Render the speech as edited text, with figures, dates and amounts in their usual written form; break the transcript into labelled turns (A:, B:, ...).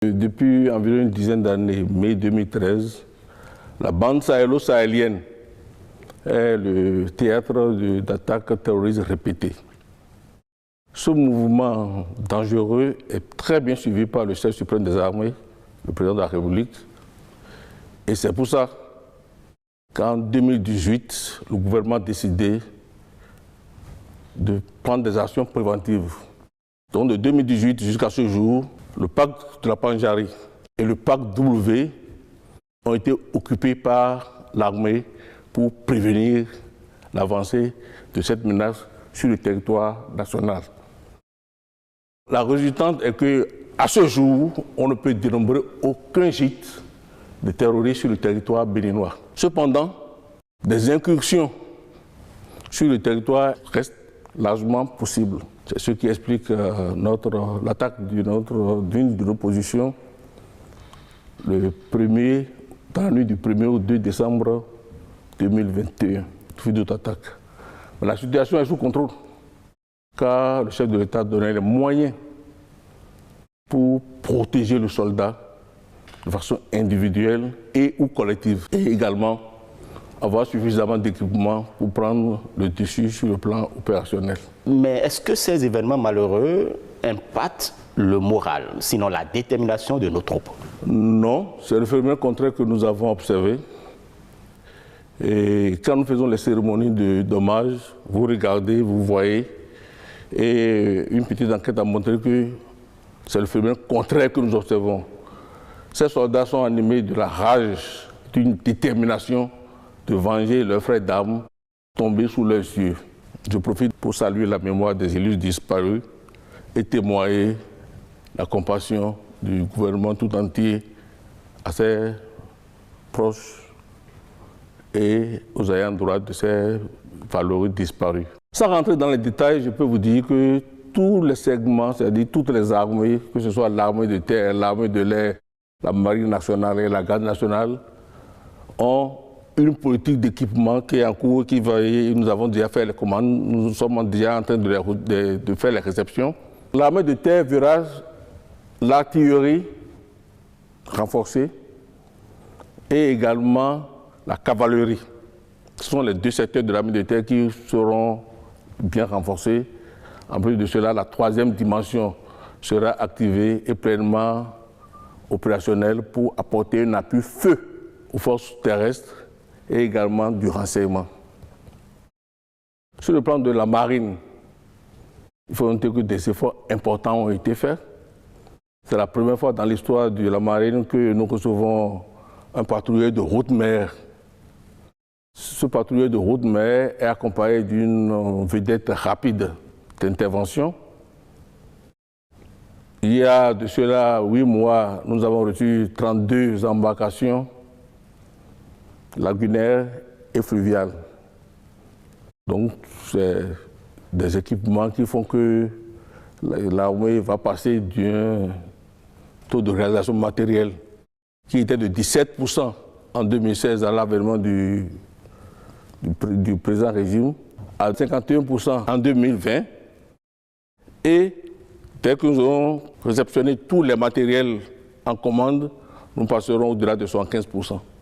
A: Depuis environ une dizaine d'années, mai 2013, la bande sahélo-sahélienne est le théâtre d'attaques terroristes répétées. Ce mouvement dangereux est très bien suivi par le chef suprême des armées, le président de la République. Et c'est pour ça qu'en 2018, le gouvernement a décidé de prendre des actions préventives. Donc de 2018 jusqu'à ce jour, le pacte de la Pandjari et le pacte W ont été occupés par l'armée pour prévenir l'avancée de cette menace sur le territoire national. La résultante est qu'à ce jour, on ne peut dénombrer aucun gîte de terroristes sur le territoire béninois. Cependant, des incursions sur le territoire restent largement possibles. C'est ce qui explique l'attaque d'une de nos positions dans la nuit du 1er au 2 décembre 2021, puis d'autres attaques. Mais la situation est sous contrôle, car le chef de l'État a donné les moyens pour protéger le soldat de façon individuelle et ou collective, et également avoir suffisamment d'équipements pour prendre le dessus sur le plan opérationnel.
B: Mais est-ce que ces événements malheureux impactent le moral, sinon la détermination de nos troupes?
A: Non, c'est le phénomène contraire que nous avons observé. Et quand nous faisons les cérémonies d'hommage, vous regardez, vous voyez, et une petite enquête a montré que c'est le phénomène contraire que nous observons. Ces soldats sont animés de la rage, d'une détermination de venger leurs frères d'armes tombés sous leurs yeux. Je profite pour saluer la mémoire des élus disparus et témoigner la compassion du gouvernement tout entier à ses proches et aux ayants droit de ces valeureux disparus. Sans rentrer dans les détails, je peux vous dire que tous les segments, c'est-à-dire toutes les armées, que ce soit l'armée de terre, l'armée de l'air, la marine nationale et la garde nationale, ont une politique d'équipement qui est en cours, nous avons déjà fait les commandes, nous sommes déjà en train de faire les réceptions. L'armée de terre verra l'artillerie renforcée et également la cavalerie. Ce sont les deux secteurs de l'armée de terre qui seront bien renforcés. En plus de cela, la troisième dimension sera activée et pleinement opérationnelle pour apporter un appui feu aux forces terrestres et également du renseignement. Sur le plan de la marine, il faut noter que des efforts importants ont été faits. C'est la première fois dans l'histoire de la marine que nous recevons un patrouilleur de haute-mer. Ce patrouilleur de haute-mer est accompagné d'une vedette rapide d'intervention. Il y a de cela 8 mois, nous avons reçu 32 embarcations lagunaires et fluviales. Donc, c'est des équipements qui font que l'armée va passer d'un taux de réalisation matérielle qui était de 17% en 2016 à l'avènement du présent régime à 51% en 2020. Et dès que nous aurons réceptionné tous les matériels en commande, nous passerons au-delà de 75%.